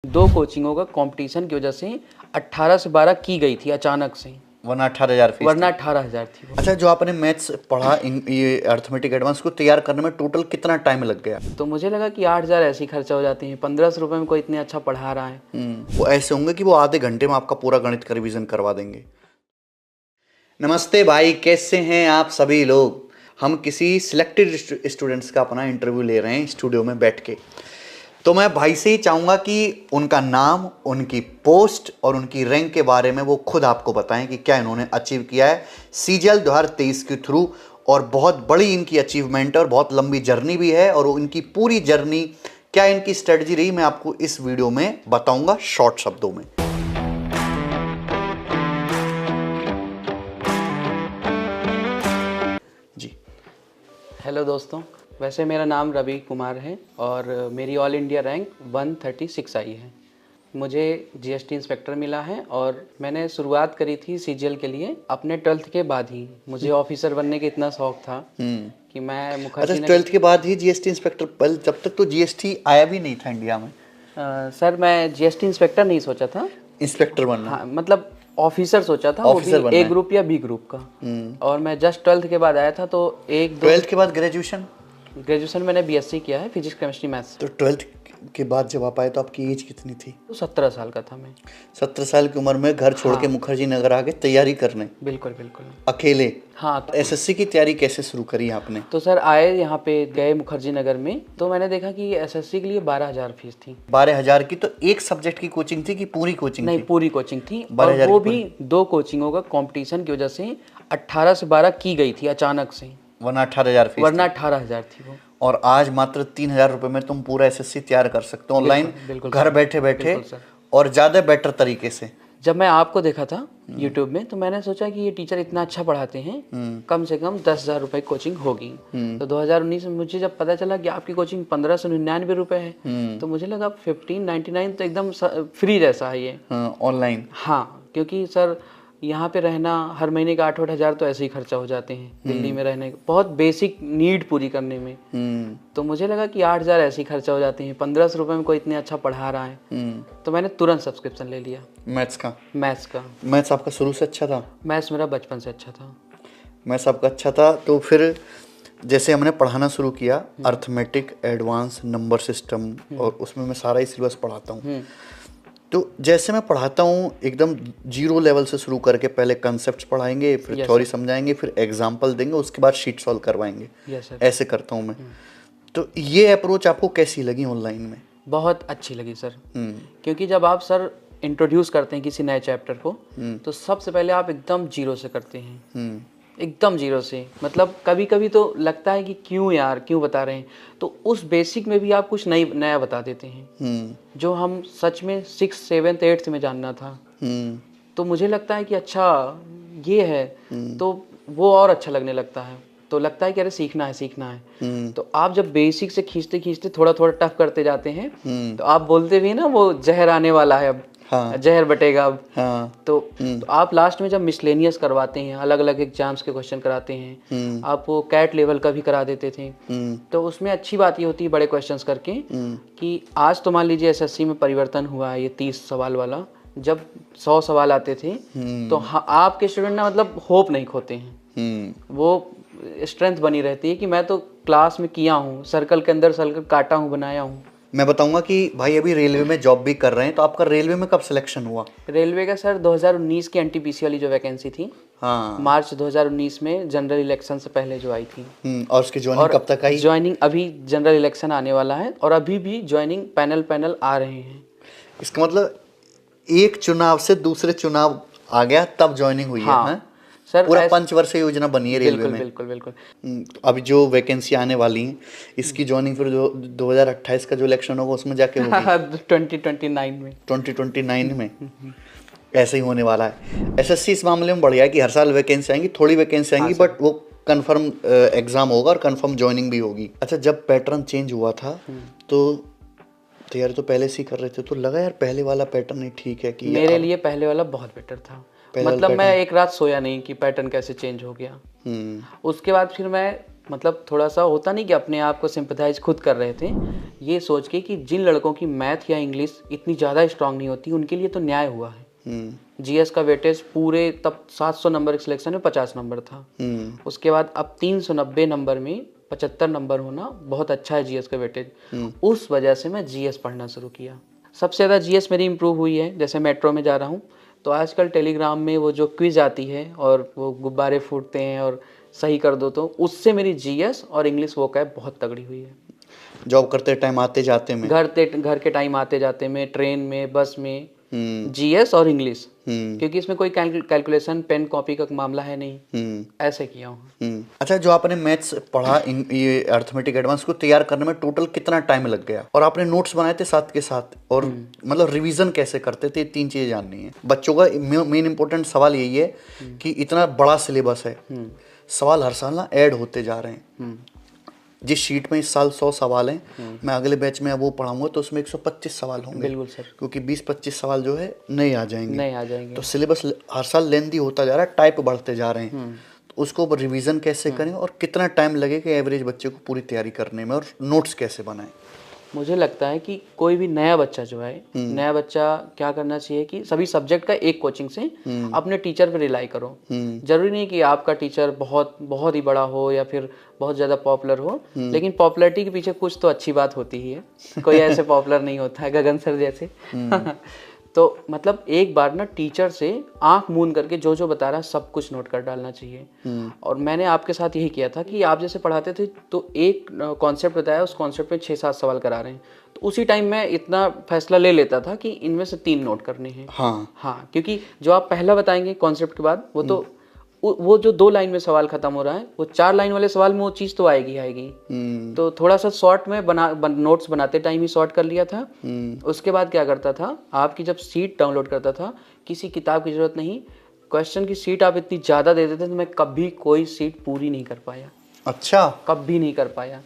दो कोचिंगों का कंपटीशन की वजह से 18 से 12 की गई थी अचानक से, वरना 18,000 फीस वरना 18,000 थी वो। अच्छा, जो आपने मैथ्स पढ़ा ये अर्थमेटिक एडवांस को तैयार करने में टोटल कितना टाइम लग गया? तो मुझे लगा कि 8,000 ऐसे ही खर्चा हो जाते हैं, 1500 रुपये में कोई इतने अच्छा पढ़ा रहा है। वो ऐसे होंगे कि वो आधे घंटे में आपका पूरा गणित का रिवीजन करवा देंगे। नमस्ते भाई, कैसे हैं आप सभी लोग? हम किसी सिलेक्टेड स्टूडेंट्स का अपना इंटरव्यू ले रहे हैं स्टूडियो में बैठ के। तो मैं भाई से ही चाहूँगा कि उनका नाम, उनकी पोस्ट और उनकी रैंक के बारे में वो खुद आपको बताएं कि क्या इन्होंने अचीव किया है सीजीएल 2023 के थ्रू। और बहुत बड़ी इनकी अचीवमेंट है और बहुत लंबी जर्नी भी है, और इनकी पूरी जर्नी क्या इनकी स्ट्रेटजी रही मैं आपको इस वीडियो में बताऊंगा शॉर्ट शब्दों में। जी हेलो दोस्तों, वैसे मेरा नाम रवि कुमार है और मेरी ऑल इंडिया रैंक 136 आई है। मुझे जीएसटी इंस्पेक्टर मिला है और मैंने शुरुआत करी थी सीजीएल के लिए अपने 12th के बाद ही। मुझे ऑफिसर बनने का इतना शौक था कि मैं मुखर्जी अच्छा, 12th के बाद ही जीएसटी इंस्पेक्टर? पहले जब तक तो जीएसटी आया भी नहीं था इंडिया में। सर मैं जीएसटी इंस्पेक्टर नहीं सोचा था, इंस्पेक्टर बनना। हाँ मतलब ऑफिसर सोचा था, वो ऑफिसर भी ए ग्रुप या बी ग्रुप का। और मैं जस्ट 12th के बाद आया था, तो 12th के बाद ग्रेजुएशन मैंने बीएससी किया है, फिजिक्स केमिस्ट्री मैथ्स। तो 12th के बाद जब आप आए तो आपकी एज कितनी थी? तो 17 साल का था मैं। 17 साल की उम्र में घर छोड़ के मुखर्जी नगर आ गए तैयारी करने? बिल्कुल बिल्कुल अकेले? हाँ। एसएससी की तैयारी कैसे शुरू करी आपने? तो सर आए यहाँ पे गए मुखर्जी नगर में, तो मैंने देखा कि एसएससी के लिए 12,000 फीस थी। 12,000 की? तो एक सब्जेक्ट की कोचिंग थी कि पूरी कोचिंग नहीं, थी? पूरी कोचिंग थी, और वो भी दो कोचिंगों का कंपटीशन की वजह से 18 से 12 की गई थी अचानक से, वरना 18,000 फीस वरना 18,000 थी वो। और आज मात्र 3,000 रुपए में तुम पूरा एसएससी तैयार कर सकते हो ऑनलाइन, घर बैठे बैठे, और ज्यादा बेटर तरीके से। जब मैं आपको देखा था YouTube में, तो मैंने सोचा कि ये टीचर इतना अच्छा पढ़ाते हैं, कम से कम 10,000 रुपए कोचिंग होगी। तो 2019 में मुझे जब पता चला कि आपकी कोचिंग 1,599 रुपए है, तो मुझे लगा 1599 तो एकदम फ्री जैसा है ये ऑनलाइन। हाँ, क्योंकि सर यहाँ पे रहना हर महीने का 8-8 हज़ार तो ऐसे ही खर्चा हो जाते हैं दिल्ली में रहने, बहुत बेसिक नीड पूरी करने में। तो मुझे लगा कि 8,000 ऐसे ही खर्चा हो जाते हैं, 1,500 रुपये में कोई इतने अच्छा पढ़ा रहा है। तो मैंने तुरंत सब्सक्रिप्शन ले लिया। मैथ्स का? मैथ्स का। मैथ्स आपका शुरू से अच्छा था? मैथ्स मेरा बचपन से अच्छा था। मैथ्स आपका अच्छा था, तो फिर जैसे हमने पढ़ाना शुरू किया अर्थमेटिक एडवांस नंबर सिस्टम, और उसमें मैं सारा ही सिलेबस पढ़ाता हूँ। तो जैसे मैं पढ़ाता हूँ एकदम जीरो लेवल से शुरू करके पहले कंसेप्ट पढ़ाएंगे, फिर थ्योरी समझाएंगे, फिर एग्जाम्पल देंगे, उसके बाद शीट सॉल्व करवाएंगे। ऐसे करता हूँ मैं। तो ये अप्रोच आपको कैसी लगी ऑनलाइन में? बहुत अच्छी लगी सर, क्योंकि जब आप सर इंट्रोड्यूस करते हैं किसी नए चैप्टर को, तो सबसे पहले आप एकदम जीरो से करते हैं, एकदम जीरो से। मतलब कभी कभी तो लगता है कि क्यों यार, क्यों बता रहे हैं, तो उस बेसिक में भी आप कुछ नया बता देते हैं जो हम सच में 6th 7th 8th में जानना था। तो मुझे लगता है कि अच्छा ये है, तो वो और अच्छा लगने लगता है। तो लगता है कि अरे सीखना है। तो आप जब बेसिक से खींचते खींचते थोड़ा थोड़ा टफ करते जाते हैं, तो आप बोलते भी हैं ना वो जहर आने वाला है अब, जहर बटेगा अब। तो आप लास्ट में जब मिसलेनियस करवाते हैं, अलग अलग एग्जाम्स के क्वेश्चन कराते हैं, आप वो कैट लेवल का भी करा देते थे, तो उसमें अच्छी बात ये होती है बड़े क्वेश्चंस करके कि आज तो मान लीजिए एसएससी में परिवर्तन हुआ है ये 30 सवाल वाला, जब 100 सवाल आते थे तो आपके स्टूडेंट ना मतलब होप नहीं खोते हैं, वो स्ट्रेंथ बनी रहती है कि मैं तो क्लास में किया हूँ, सर्कल के अंदर सर्कल काटा हूँ, बनाया हूँ। मैं बताऊंगा कि भाई अभी रेलवे में जॉब भी कर रहे हैं, तो आपका रेलवे में कब सिलेक्शन हुआ? रेलवे का सर 2019 की एनटीपीसी वाली जो वैकेंसी थी, मार्च 2019 में जनरल इलेक्शन से पहले जो आई थी। और उसकी ज्वाइनिंग कब तक आई? ज्वाइनिंग अभी जनरल इलेक्शन आने वाला है और अभी भी ज्वाइनिंग पैनल आ रहे हैं। इसका मतलब एक चुनाव से दूसरे चुनाव आ गया तब ज्वाइनिंग हुई है? सर पूरा 5 वर्षीय योजना बनी है रेलवे में। बिल्कुल। अभी जो वैकेंसी आने वाली है इसकी ज्वाइनिंग फिर जो 2028 का जो इलेक्शन होगा उसमें जाके होगी 2029 में ऐसे ही होने वाला है। एसएससी इस मामले में बढ़िया है कि हर साल वैकेंसी आएंगी, थोड़ी वैकेंसी आएंगी, बट वो कंफर्म एग्जाम होगा और कंफर्म ज्वाइनिंग भी होगी। अच्छा, जब पैटर्न चेंज हुआ था तो तैयारी तो पहले से ही कर रहे थे, तो लगा यार पहले वाला पैटर्न ही ठीक है? कि मेरे लिए पहले वाला बहुत बेटर था। मतलब मैं एक रात सोया नहीं कि पैटर्न कैसे चेंज हो गया। उसके बाद फिर मैं मतलब थोड़ा सा होता नहीं कि अपने आप को सिंपथाइज खुद कर रहे थे, ये सोच के कि जिन लड़कों की मैथ या इंग्लिश इतनी ज़्यादा स्ट्रांग नहीं होती उनके लिए तो न्याय हुआ है। जीएस का वेटेज पूरे तब 700 नंबर के सिलेक्शन में 50 नंबर था। उसके बाद अब 390 नंबर में 75 नंबर होना बहुत अच्छा है जीएस का वेटेज। उस वजह से मैं जीएस पढ़ना शुरू किया। सबसे ज़्यादा जीएस मेरी इंप्रूव हुई है। जैसे मेट्रो में जा रहा हूँ तो आजकल टेलीग्राम में वो जो क्विज आती है और वो गुब्बारे फूटते हैं और सही कर दो, तो उससे मेरी जीएस और इंग्लिश वोकैब बहुत तगड़ी हुई है। जॉब करते टाइम आते जाते में, घर के टाइम आते जाते में, ट्रेन में, बस में, जीएस और इंग्लिश, क्योंकि इसमें कोई कैलकुलेशन पेन कॉपी का मामला है नहीं, ऐसे किया हूँ। अच्छा, जो आपने मैथ्स पढ़ा, ये अर्थमेटिक एडवांस को तैयार करने में टोटल कितना टाइम लग गया, और आपने नोट्स बनाए थे साथ के साथ, और मतलब रिवीजन कैसे करते थे? 3 चीजें जाननी है। बच्चों का मेन इंपॉर्टेंट सवाल यही है कि इतना बड़ा सिलेबस है, सवाल हर साल ना ऐड होते जा रहे हैं। जिस शीट में इस साल 100 सवाल हैं, मैं अगले बैच में वो पढ़ाऊंगा तो उसमें 125 सवाल होंगे। बिल्कुल सर, क्योंकि 20-25 सवाल जो है नए आ जाएंगे। तो सिलेबस हर साल लेंदी होता जा रहा है, टाइप बढ़ते जा रहे हैं। तो उसको रिवीजन कैसे करें और कितना टाइम लगेगा एवरेज बच्चे को पूरी तैयारी करने में, और नोट्स कैसे बनाएं? मुझे लगता है कि कोई भी नया बच्चा जो है, नया बच्चा क्या करना चाहिए कि सभी सब्जेक्ट का एक कोचिंग से अपने टीचर पे रिलाई करो। जरूरी नहीं कि आपका टीचर बहुत बहुत ही बड़ा हो या फिर बहुत ज़्यादा पॉपुलर हो, लेकिन पॉपुलैरिटी के पीछे कुछ तो अच्छी बात होती ही है। कोई ऐसे पॉपुलर नहीं होता है गगन सर जैसे। तो मतलब एक बार ना टीचर से आंख मूंद करके जो जो बता रहा है सब कुछ नोट कर डालना चाहिए। और मैंने आपके साथ यही किया था कि आप जैसे पढ़ाते थे तो एक कॉन्सेप्ट बताया, उस कॉन्सेप्ट में 6-7 सवाल करा रहे हैं, तो उसी टाइम मैं इतना फैसला ले लेता था कि इनमें से 3 नोट करने हैं। हाँ, क्योंकि जो आप पहला बताएंगे कॉन्सेप्ट के बाद वो जो 2 लाइन में सवाल खत्म हो रहा है, वो 4 लाइन वाले सवाल में वो चीज़ तो आएगी। तो थोड़ा सा शॉर्ट में नोट्स बनाते टाइम ही शॉर्ट कर लिया था। उसके बाद क्या करता था, आपकी जब सीट डाउनलोड करता था, किसी किताब की जरूरत नहीं, क्वेश्चन की सीट आप इतनी ज़्यादा दे देते थे, तो मैं कभी कोई सीट पूरी नहीं कर पाया। अच्छा, कभी नहीं कर पाया।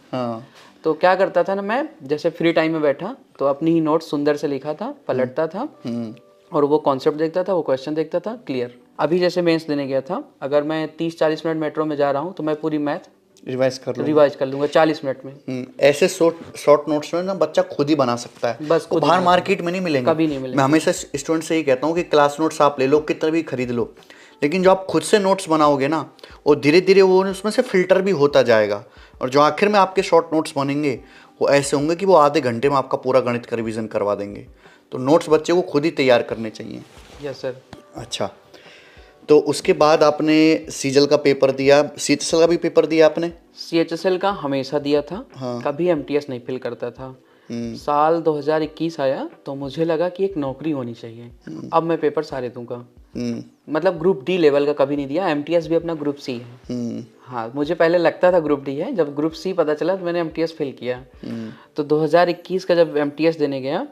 तो क्या करता था ना, मैं जैसे फ्री टाइम में बैठा तो अपनी ही नोट्स सुंदर से लिखा था, पलटता था और वो कॉन्सेप्ट देखता था, वो क्वेश्चन देखता था, क्लियर। अभी जैसे मेंस देने गया था, अगर मैं 30-40 मिनट मेट्रो में जा रहा हूँ तो मैं पूरी मैथ रिवाइज कर लूंगा 40 मिनट में। ऐसे शॉर्ट नोट्स में ना बच्चा खुद ही बना सकता है, बस वो बाहर मार्केट में नहीं मिलेंगे, कभी नहीं मिलेंगे। मैं हमेशा स्टूडेंट से ही कहता हूँ कि क्लास नोट्स आप ले लो, कितना भी खरीद लो, लेकिन जो आप खुद से नोट्स बनाओगे ना, वो धीरे धीरे वो उसमें से फिल्टर भी होता जाएगा, और जो आखिर में आपके शॉर्ट नोट्स बनेंगे वो ऐसे होंगे कि वो आधे घंटे में आपका पूरा गणित का रिवीजन करवा देंगे। तो नोट्स बच्चे को खुद ही तैयार करने चाहिए। Yes sir. अच्छा, तो उसके बाद आपने सीजल का पेपर दिया, सीएचएसएल का भी पेपर दिया आपने? सीएचएसएल का हमेशा दिया था। कभी एमटीएस नहीं फिल करता था। साल 2021 आया तो मुझे लगा कि एक नौकरी होनी चाहिए, अब मैं पेपर सारे दूंगा। मतलब ग्रुप डी लेवल का कभी नहीं दिया, एमटीएस भी अपना ग्रुप सी है। हाँ, मुझे पहले लगता था ग्रुप डी है, जब ग्रुप सी पता चला तो मैंने एमटीएस फिल किया। तो 2021 का जब एमटीएस देने गया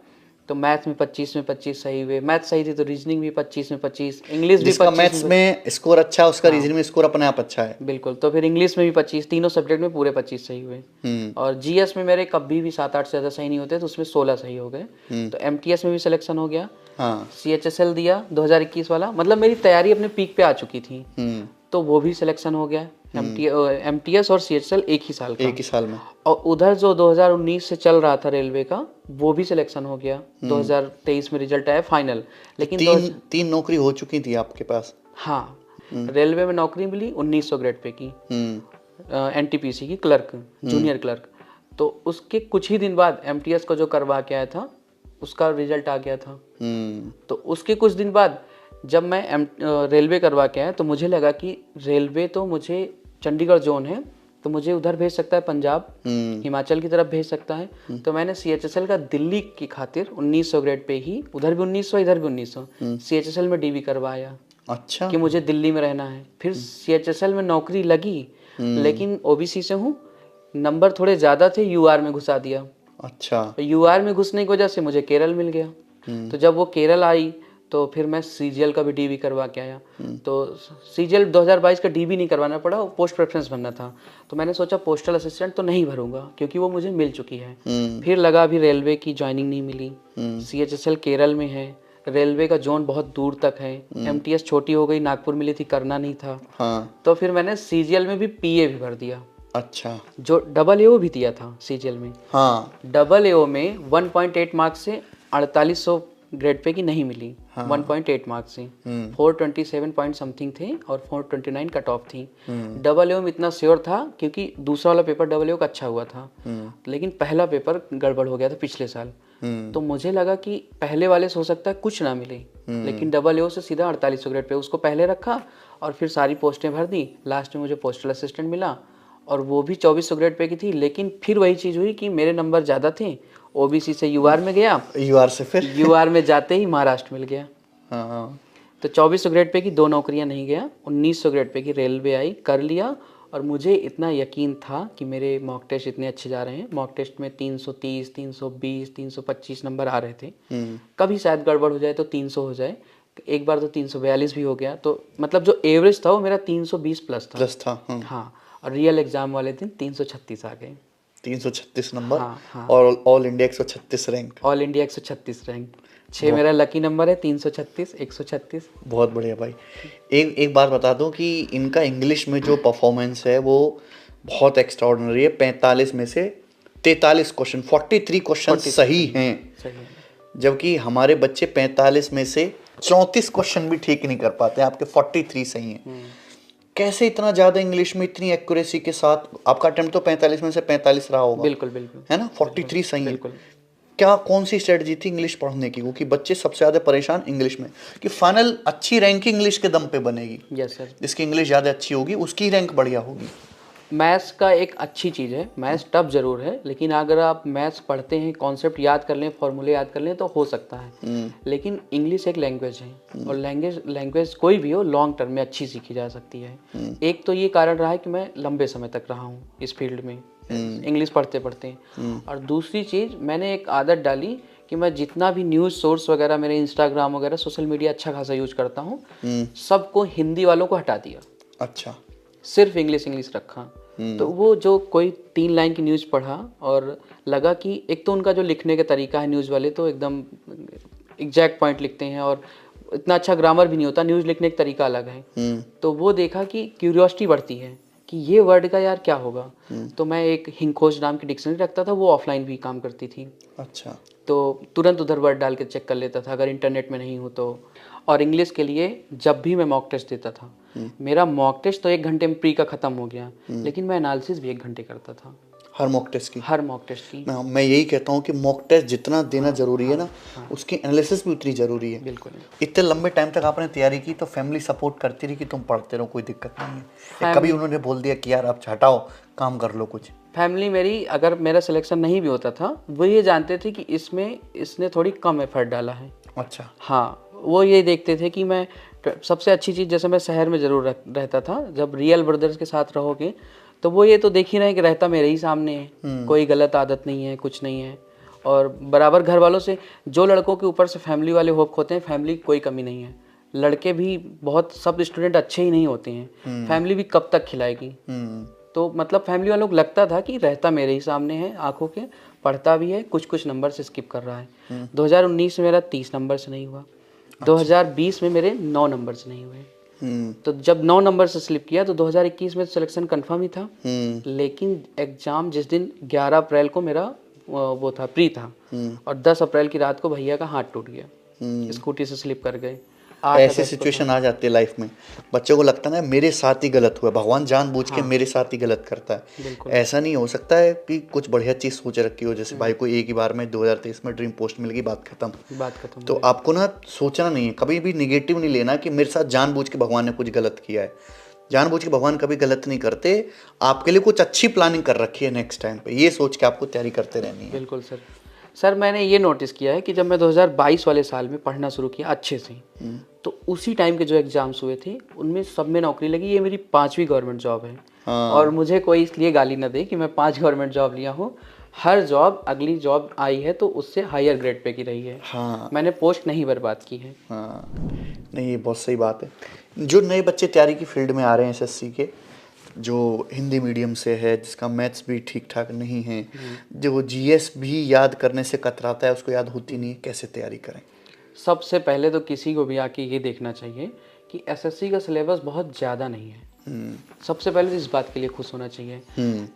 तो मैथ में 25 में 25 सही हुए, मैथ सही थी तो रीजनिंग भी 25 में 25, इंग्लिश भी 25। मैथ्स में स्कोर अच्छा है उसका, रीजनिंग में स्कोर अपने आप अच्छा है। बिल्कुल, तो फिर इंग्लिश में भी 25, तीनों सब्जेक्ट में पूरे 25 सही हुए। और जीएस में मेरे कभी भी 7-8 से ज़्यादा सही नहीं होते, तो उसमें 16 सही हो गए। तो एमटीएस में भी सिलेक्शन हो गया। सीएचएसएल दिया 2021 वाला, मतलब मेरी तैयारी अपने पीक पे आ चुकी थी, तो वो भी सिलेक्शन हो गया। एमटीएस और सीएचएसएल एक ही साल में। और उधर जो 2019 से चल रहा था रेलवे का, वो भी सिलेक्शन हो गया। 2023 में रिजल्ट आया फाइनल, लेकिन तीन नौकरी हो चुकी थी आपके पास। हाँ, रेलवे में नौकरी मिली 1900 ग्रेड पे की, एनटीपीसी की क्लर्क, जूनियर क्लर्क। तो उसके कुछ ही दिन बाद एमटीएस को जो करवा के आया था उसका रिजल्ट आ गया था। तो उसके कुछ दिन बाद जब मैं रेलवे करवा के आया तो मुझे लगा कि रेलवे तो मुझे चंडीगढ़ जोन है तो मुझे उधर भेज सकता है, पंजाब हिमाचल की तरफ भेज सकता है। तो मैंने सीएचएसएल का दिल्ली की खातिर 1900 ग्रेड पे ही, उधर भी 1900 इधर भी 1900, सीएचएसएल में डीवी करवाया। अच्छा, कि मुझे दिल्ली में रहना है। फिर सीएचएसएल में नौकरी लगी, लेकिन ओबीसी से हूँ, नंबर थोड़े ज़्यादा थे, यूआर में घुसा दिया। अच्छा, यूआर में घुसने की वजह से मुझे केरल मिल गया। तो जब वो केरल आई तो फिर मैं सीजीएल का भी डीवी करवा के आया। तो सीजीएल 2022 का डीवी नहीं करवाना पड़ा, वो पोस्ट प्रेफरेंस भरना था। तो मैंने सोचा पोस्टल असिस्टेंट तो नहीं भरूंगा क्योंकि वो मुझे मिल चुकी है। फिर लगा अभी रेलवे की ज्वाइनिंग नहीं मिली, सीएचएसएल केरल में है, रेलवे का जोन बहुत दूर तक है, एमटीएस छोटी हो गई, नागपुर मिली थी, करना नहीं था। तो फिर मैंने सीजीएल में भी पीए भी भर दिया। अच्छा। जो डबल एओ भी दिया था सीजीएल में। हाँ। डबल एओ में 1.8 मार्क्स से 4800 ग्रेड पे की नहीं मिली। हाँ। 1.8 मार्क्स से 427 पॉइंट समथिंग थे और 429 कट ऑफ थी। डबल एओ में इतना श्योर था क्योंकि दूसरा वाला पेपर डबल एओ का अच्छा हुआ था, लेकिन पहला पेपर गड़बड़ हो गया था पिछले साल। तो मुझे लगा कि पहले वाले से हो सकता है कुछ ना मिले, लेकिन डबल एओ से सीधा 4800 ग्रेड पे उसको पहले रखा और फिर सारी पोस्टें भर दी। लास्ट में मुझे पोस्टल असिस्टेंट मिला और वो भी 2400 ग्रेड पे की थी, लेकिन फिर वही चीज़ हुई कि मेरे नंबर ज़्यादा थे। ओबीसी से यूआर में गया, यूआर से फिर यूआर में जाते ही महाराष्ट्र मिल गया। हाँ। तो 2400 ग्रेड पे की 2 नौकरियां नहीं गया, 1900 ग्रेड पे की रेलवे आई, कर लिया। और मुझे इतना यकीन था कि मेरे मॉक टेस्ट इतने अच्छे जा रहे हैं। मॉक टेस्ट में 330, 320, 325 नंबर आ रहे थे। कभी शायद गड़बड़ हो जाए तो 300 हो जाए, एक बार तो 342 भी हो गया। तो मतलब जो एवरेज था वो मेरा 320 प्लस था। हाँ, और रियल एग्जाम वाले दिन 336 आ गए। 336 नंबर। हाँ। और all India 136 rank. All India 136 rank. 6 मेरा लकी नंबर है, 336, 136। बहुत बढ़िया भाई। एक बात बता दूं कि इनका इंग्लिश में जो परफॉर्मेंस है वो बहुत एक्स्ट्राऑर्डिनरी है। 45 में से 43 क्वेश्चन, 43 क्वेश्चन सही हैं, जबकि हमारे बच्चे 45 में से 34 क्वेश्चन भी ठीक नहीं कर पाते हैं, आपके 43 सही हैं। कैसे इतना ज़्यादा इंग्लिश में इतनी एक्यूरेसी के साथ? आपका अटेम्प्ट तो 45 में से 45 रहा होगा। बिल्कुल बिल्कुल, है ना? 43 सही है। क्या कौन सी स्ट्रेटजी थी इंग्लिश पढ़ने की? क्योंकि बच्चे सबसे ज़्यादा परेशान इंग्लिश में कि फाइनल अच्छी रैंक इंग्लिश के दम पे बनेगी। Yes sir. जिसकी इंग्लिश ज़्यादा अच्छी होगी उसकी रैंक बढ़िया होगी। मैथ्स का एक अच्छी चीज़ है, मैथ्स टफ जरूर है, लेकिन अगर आप मैथ्स पढ़ते हैं, कॉन्सेप्ट याद कर लें, फॉर्मूले याद कर लें तो हो सकता है। लेकिन इंग्लिश एक लैंग्वेज है और लैंग्वेज कोई भी हो लॉन्ग टर्म में अच्छी सीखी जा सकती है। एक तो ये कारण रहा है कि मैं लंबे समय तक रहा हूँ इस फील्ड में इंग्लिश पढ़ते पढ़ते, और दूसरी चीज़ मैंने एक आदत डाली कि मैं जितना भी न्यूज़ सोर्स वगैरह, मेरे इंस्टाग्राम वगैरह सोशल मीडिया अच्छा खासा यूज करता हूँ, सबको हिंदी वालों को हटा दिया। अच्छा। सिर्फ इंग्लिश रखा। तो वो जो कोई 3 लाइन की न्यूज़ पढ़ा और लगा कि एक तो उनका जो लिखने का तरीका है, न्यूज़ वाले तो एकदम एग्जैक्ट पॉइंट लिखते हैं और इतना अच्छा ग्रामर भी नहीं होता, न्यूज़ लिखने का तरीका अलग है। तो वो देखा कि क्यूरियोसिटी बढ़ती है कि ये वर्ड का यार क्या होगा। तो मैं एक हिंखोज नाम की डिक्शनरी रखता था, वो ऑफलाइन भी काम करती थी। अच्छा। तो तुरंत उधर वर्ड डाल के चेक कर लेता था अगर इंटरनेट में नहीं हो तो। और इंग्लिश के लिए जब भी मैं मॉक टेस्ट देता था, मेरा मॉक टेस्ट तो 1 घंटे में प्री का ख़त्म हो गया, लेकिन मैं एनालिसिस भी 1 घंटे करता था हर मॉक टेस्ट की। हर मॉक टेस्ट की। मैं यही कहता हूँ कि मॉक टेस्ट जितना देना जरूरी है ना, उसकी एनालिसिस भी उतनी जरूरी है। बिल्कुल। इतने लंबे टाइम तक आपने तैयारी की तो फैमिली सपोर्ट करती रही कि तुम पढ़ते रहो, कोई दिक्कत नहीं है? कभी उन्होंने बोल दिया कि यार आप हटाओ, काम कर लो कुछ? फैमिली मेरी, अगर मेरा सिलेक्शन नहीं भी होता था, वो ये जानते थे कि इसमें इसने थोड़ी कम एफर्ट डाला है। अच्छा। हाँ, वो ये देखते थे कि मैं सबसे अच्छी चीज़, जैसे मैं शहर में ज़रूर रहता था, जब रियल ब्रदर्स के साथ रहोगे तो वो ये तो देख ही रहे हैं कि रहता मेरे ही सामने है, कोई गलत आदत नहीं है, कुछ नहीं है। और बराबर घर वालों से, जो लड़कों के ऊपर से फैमिली वाले होप होते हैं, फैमिली की कोई कमी नहीं है। लड़के भी बहुत, सब स्टूडेंट अच्छे ही नहीं होते हैं, फैमिली भी कब तक खिलाएगी। तो मतलब फैमिली वालों को लगता था कि रहता मेरे ही सामने है आंखों के, पढ़ता भी है, कुछ कुछ नंबर से स्किप कर रहा है। 2019 में मेरा 30 नंबर से नहीं हुआ। 2020 में मेरे 9 नंबर से नहीं हुए। तो जब 9 नंबर से स्लिप किया तो 2021 में सिलेक्शन कंफर्म ही था। लेकिन एग्जाम जिस दिन 11 अप्रैल को मेरा वो था, प्री था, और 10 अप्रैल की रात को भैया का हाथ टूट गया, स्कूटी से स्लिप कर गए। ऐसी सिचुएशन आ जाती है लाइफ में, बच्चों को लगता है ना मेरे साथ ही गलत हुआ, भगवान जानबूझ के मेरे साथ ही गलत करता है। ऐसा नहीं हो सकता है कि कुछ बढ़िया चीज़ सोच रखी हो, जैसे भाई को एक ही बार में 2023 में ड्रीम पोस्ट मिल गई, बात खत्म। तो आपको ना सोचना नहीं है, कभी भी निगेटिव नहीं लेना कि मेरे साथ जानबूझ के भगवान ने कुछ गलत किया है। जानबूझ के भगवान कभी गलत नहीं करते, आपके लिए कुछ अच्छी प्लानिंग कर रखी है नेक्स्ट टाइम पे, ये सोच के आपको तैयारी करते रहनी है। बिल्कुल सर, मैंने ये नोटिस किया है कि जब मैं 2022 वाले साल में पढ़ना शुरू किया अच्छे से, तो उसी टाइम के जो एग्जाम्स हुए थे उनमें सब में नौकरी लगी। ये मेरी 5वीं गवर्नमेंट जॉब है। और मुझे कोई इसलिए गाली ना दे कि मैं 5 गवर्नमेंट जॉब लिया हूँ। हर जॉब, अगली जॉब आई है तो उससे हायर ग्रेड पे की रही है। मैंने पोस्ट नहीं बर्बाद की है। नहीं, ये बहुत सही बात है। जो नए बच्चे तैयारी की फील्ड में आ रहे हैं एसएससी के, जो हिंदी मीडियम से है, जिसका मैथ्स भी ठीक ठाक नहीं है, जो जीएस भी याद करने से कतराता है, उसको याद होती नहीं है, कैसे तैयारी करें? सबसे पहले तो किसी को भी आके ये देखना चाहिए कि एसएससी का सिलेबस बहुत ज़्यादा नहीं है। सबसे पहले तो इस बात के लिए खुश होना चाहिए।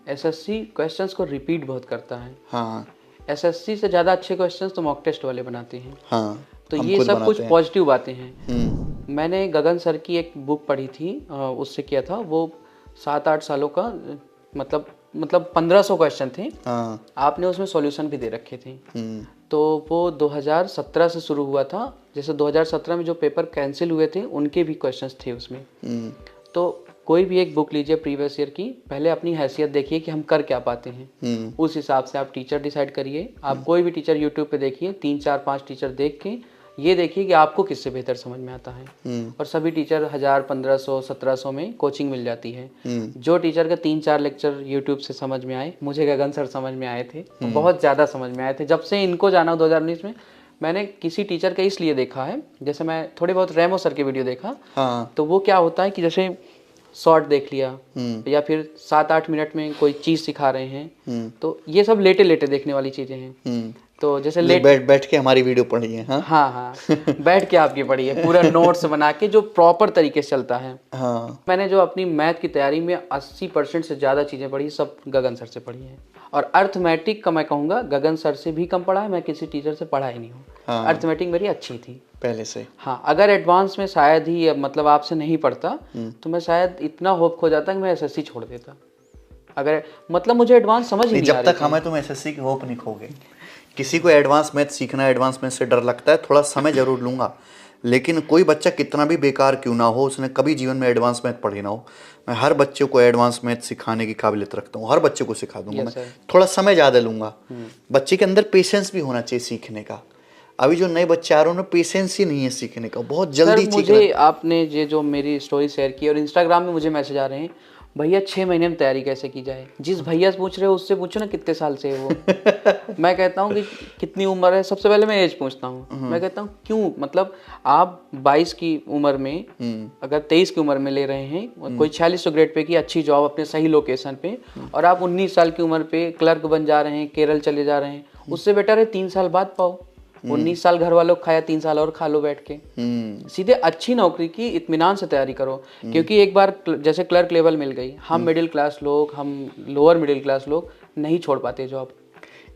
एसएससी क्वेश्चंस को रिपीट बहुत करता है। हाँ। एसएससी से ज़्यादा अच्छे क्वेश्चंस तो मॉक टेस्ट वाले बनाते हैं। हाँ, तो हम ये खुद सब बनाते कुछ हैं। पॉजिटिव बातें हैं। मैंने गगन सर की एक बुक पढ़ी थी, उससे किया था वो 7-8 सालों का, मतलब 1500 क्वेश्चन थे। हाँ। आपने उसमें सॉल्यूशन भी दे रखे थे। तो वो 2017 से शुरू हुआ था। जैसे 2017 में जो पेपर कैंसिल हुए थे उनके भी क्वेश्चंस थे उसमें। तो कोई भी एक बुक लीजिए प्रीवियस ईयर की, पहले अपनी हैसियत देखिए कि हम कर क्या पाते हैं, उस हिसाब से आप टीचर डिसाइड करिए। आप कोई भी टीचर यूट्यूब पे देखिए, 3-4-5 टीचर देख के ये देखिए कि आपको किससे बेहतर समझ में आता है। और सभी टीचर 1000, 1500, 1700 में कोचिंग मिल जाती है। जो टीचर का 3-4 लेक्चर यूट्यूब से समझ में आए, मुझे गगन सर समझ में आए थे, तो बहुत ज़्यादा समझ में आए थे। जब से इनको जाना 2019 में, मैंने किसी टीचर का इसलिए देखा है, जैसे मैं थोड़े बहुत रेमो सर के वीडियो देखा। हाँ। तो वो क्या होता है कि जैसे शॉर्ट देख लिया या फिर 7-8 मिनट में कोई चीज़ सिखा रहे हैं, तो ये सब लेटे लेटे देखने वाली चीज़ें हैं। तो जैसे बैठ के हमारी वीडियो पढ़िए। हाँ। हाँ, बैठ के आपकी पढ़ी है, पूरा नोट्स बना के जो प्रॉपर तरीके से चलता है। हाँ। मैंने जो अपनी मैथ की तैयारी में 80% से ज़्यादा चीज़ें पढ़ी, सब गगन सर से पढ़ी हैं। और अर्थमेटिक का मैं कहूँगा गगन सर से भी कम पढ़ा है, मैं किसी टीचर से पढ़ा ही नहीं हूँ। अर्थमेटिक मेरी अच्छी थी पहले से। हाँ, अगर एडवांस में शायद ही मतलब आपसे नहीं पढ़ता तो मैं शायद इतना होप खो जाता कि मैं एसएससी छोड़ देता। अगर मतलब मुझे एडवांस समझ ही नहीं आ जब रही तक हमें तुम एसएससी की होप नहीं खोगे। किसी को एडवांस मैथ सीखना, एडवांस मैथ से डर लगता है, थोड़ा समय जरूर लूंगा, लेकिन कोई बच्चा कितना भी बेकार क्यों ना हो, उसने कभी जीवन में एडवांस मैथ पढ़ी ना हो, मैं हर बच्चे को एडवांस मैथ सिखाने की काबिलियत रखता हूँ। हर बच्चे को सिखा दूंगा। मैं थोड़ा समय ज़्यादा लूंगा। बच्चे के अंदर पेशेंस भी होना चाहिए सीखने का। अभी जो नए बच्चे आ रहे हैं उनमें पेशेंस ही नहीं है सीखने का, बहुत जल्दी सर मुझे आपने ये जो मेरी स्टोरी शेयर की और इंस्टाग्राम में मुझे मैसेज आ रहे हैं, भैया 6 महीने में तैयारी कैसे की जाए। जिस भैया से पूछ रहे हो उससे पूछो ना कितने साल से है वो। मैं कहता हूँ कि कितनी उम्र है, सबसे पहले मैं एज पूछता हूँ। मैं कहता हूँ क्यों, मतलब आप 22 की उम्र में अगर 23 की उम्र में ले रहे हैं कोई 4600 ग्रेड पे की अच्छी जॉब अपने सही लोकेशन पे, और आप 19 साल की उम्र पे क्लर्क बन जा रहे हैं, केरल चले जा रहे हैं, उससे बेटर है 3 साल बाद पाओ। 19 साल घर वालों को खाया, 3 साल और खा लो बैठ के। सीधे अच्छी नौकरी की इत्मीनान से तैयारी करो। क्योंकि एक बार जैसे क्लर्क लेवल मिल गई, हम मिडिल क्लास लोग, हम लोअर मिडिल क्लास लोग नहीं छोड़ पाते जॉब।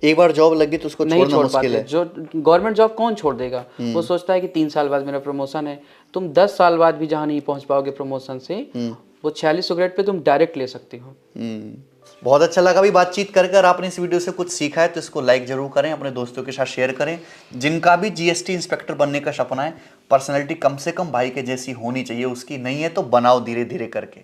एक बार जॉब लगी तो उसको नहीं छोड़ना छोड़ मुश्किल पाते। है। जो गवर्नमेंट जॉब कौन छोड़ देगा। वो सोचता है कि 3 साल बाद मेरा प्रमोशन है। तुम 10 साल बाद भी जहाँ नहीं पहुंच पाओगे प्रमोशन से, वो 4600 ग्रेड पे तुम डायरेक्ट ले सकते हो। बहुत अच्छा लगा भी बातचीत कर कर। आपने इस वीडियो से कुछ सीखा है तो इसको लाइक जरूर करें, अपने दोस्तों के साथ शेयर करें। जिनका भी जीएसटी इंस्पेक्टर बनने का सपना है, पर्सनैलिटी कम से कम भाई के जैसी होनी चाहिए, उसकी नहीं है तो बनाओ धीरे धीरे करके।